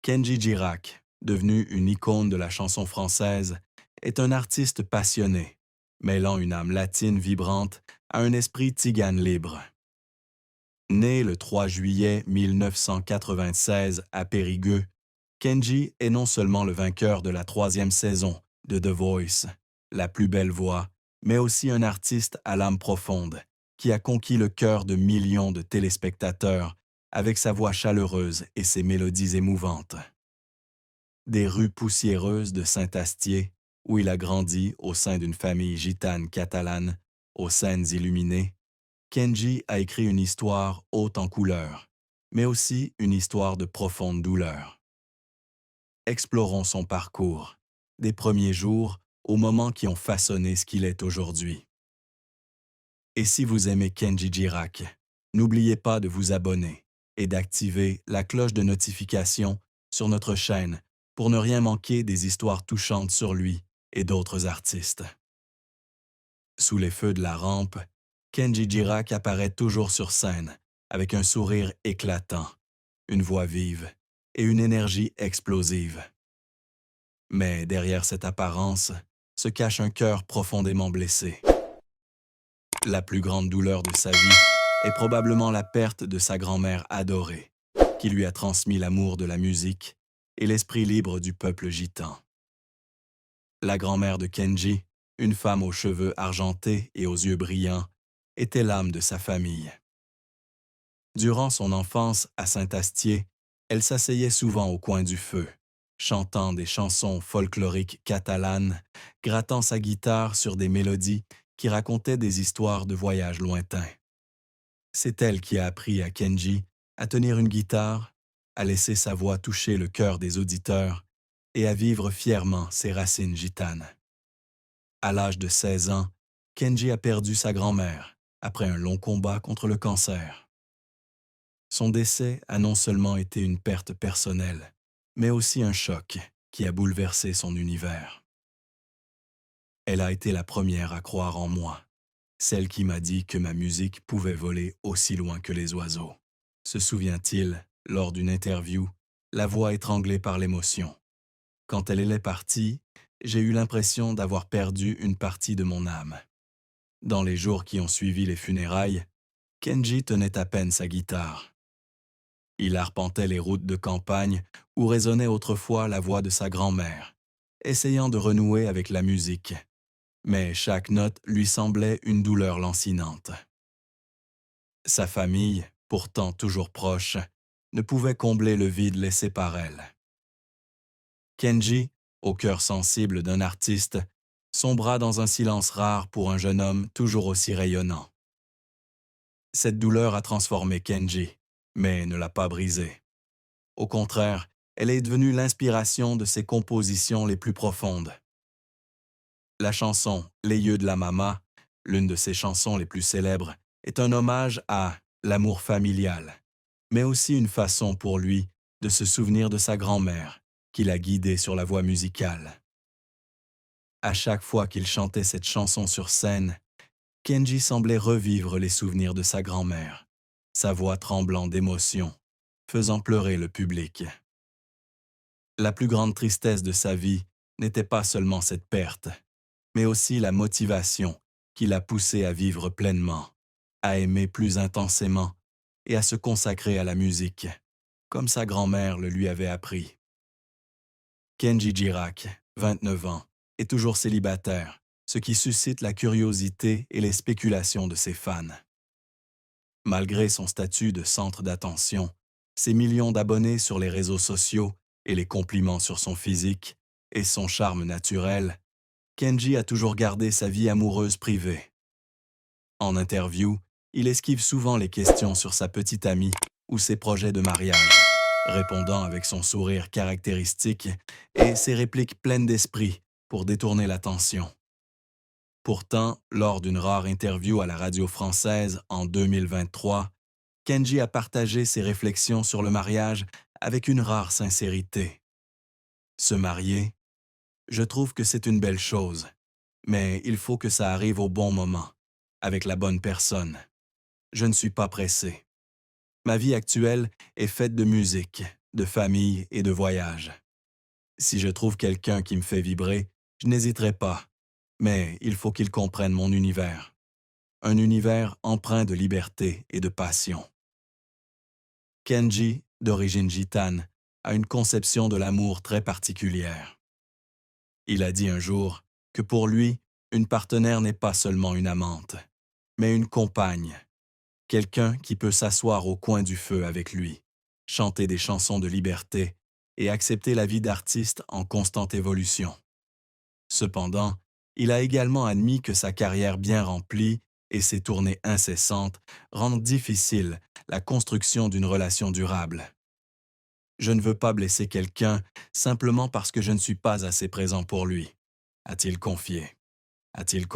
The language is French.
Kenji Girac, devenu une icône de la chanson française, est un artiste passionné, mêlant une âme latine vibrante à un esprit tzigane libre. Né le 3 juillet 1996 à Périgueux, Kenji est non seulement le vainqueur de la troisième saison de The Voice, la plus belle voix, mais aussi un artiste à l'âme profonde qui a conquis le cœur de millions de téléspectateurs avec sa voix chaleureuse et ses mélodies émouvantes. Des rues poussiéreuses de Saint-Astier, où il a grandi au sein d'une famille gitane catalane, aux scènes illuminées, Kenji a écrit une histoire haute en couleurs, mais aussi une histoire de profonde douleur. Explorons son parcours, des premiers jours aux moments qui ont façonné ce qu'il est aujourd'hui. Et si vous aimez Kenji Girac, n'oubliez pas de vous abonner et d'activer la cloche de notification sur notre chaîne pour ne rien manquer des histoires touchantes sur lui et d'autres artistes. Sous les feux de la rampe, Kenji Girac apparaît toujours sur scène avec un sourire éclatant, une voix vive et une énergie explosive. Mais derrière cette apparence se cache un cœur profondément blessé. La plus grande douleur de sa vie est probablement la perte de sa grand-mère adorée, qui lui a transmis l'amour de la musique et l'esprit libre du peuple gitan. La grand-mère de Kenji, une femme aux cheveux argentés et aux yeux brillants, était l'âme de sa famille. Durant son enfance à Saint-Astier, elle s'asseyait souvent au coin du feu, chantant des chansons folkloriques catalanes, grattant sa guitare sur des mélodies qui racontaient des histoires de voyages lointains. C'est elle qui a appris à Kenji à tenir une guitare, à laisser sa voix toucher le cœur des auditeurs et à vivre fièrement ses racines gitanes. À l'âge de 16 ans, Kenji a perdu sa grand-mère après un long combat contre le cancer. Son décès a non seulement été une perte personnelle, mais aussi un choc qui a bouleversé son univers. Elle a été la première à croire en moi, celle qui m'a dit que ma musique pouvait voler aussi loin que les oiseaux. Se souvient-il, lors d'une interview, la voix étranglée par l'émotion. Quand elle est partie, j'ai eu l'impression d'avoir perdu une partie de mon âme. Dans les jours qui ont suivi les funérailles, Kenji tenait à peine sa guitare. Il arpentait les routes de campagne où résonnait autrefois la voix de sa grand-mère, essayant de renouer avec la musique. Mais chaque note lui semblait une douleur lancinante. Sa famille, pourtant toujours proche, ne pouvait combler le vide laissé par elle. Kenji, au cœur sensible d'un artiste, sombra dans un silence rare pour un jeune homme toujours aussi rayonnant. Cette douleur a transformé Kenji, mais ne l'a pas brisé. Au contraire, elle est devenue l'inspiration de ses compositions les plus profondes. La chanson Les yeux de la Mama, l'une de ses chansons les plus célèbres, est un hommage à l'amour familial, mais aussi une façon pour lui de se souvenir de sa grand-mère, qui l'a guidé sur la voie musicale. À chaque fois qu'il chantait cette chanson sur scène, Kenji semblait revivre les souvenirs de sa grand-mère, sa voix tremblant d'émotion, faisant pleurer le public. La plus grande tristesse de sa vie n'était pas seulement cette perte, mais aussi la motivation qui l'a poussé à vivre pleinement, à aimer plus intensément et à se consacrer à la musique, comme sa grand-mère le lui avait appris. Kenji Girac, 29 ans, est toujours célibataire, ce qui suscite la curiosité et les spéculations de ses fans. Malgré son statut de centre d'attention, ses millions d'abonnés sur les réseaux sociaux et les compliments sur son physique et son charme naturel, Kenji a toujours gardé sa vie amoureuse privée. En interview, il esquive souvent les questions sur sa petite amie ou ses projets de mariage, répondant avec son sourire caractéristique et ses répliques pleines d'esprit pour détourner l'attention. Pourtant, lors d'une rare interview à la radio française en 2023, Kenji a partagé ses réflexions sur le mariage avec une rare sincérité. Se marier, je trouve que c'est une belle chose, mais il faut que ça arrive au bon moment, avec la bonne personne. Je ne suis pas pressé. Ma vie actuelle est faite de musique, de famille et de voyage. Si je trouve quelqu'un qui me fait vibrer, je n'hésiterai pas, mais il faut qu'il comprenne mon univers. Un univers empreint de liberté et de passion. Kenji, d'origine gitane, a une conception de l'amour très particulière. Il a dit un jour que pour lui, une partenaire n'est pas seulement une amante, mais une compagne, quelqu'un qui peut s'asseoir au coin du feu avec lui, chanter des chansons de liberté et accepter la vie d'artiste en constante évolution. Cependant, il a également admis que sa carrière bien remplie et ses tournées incessantes rendent difficile la construction d'une relation durable. Je ne veux pas blesser quelqu'un simplement parce que je ne suis pas assez présent pour lui, a-t-il confié. A-t-il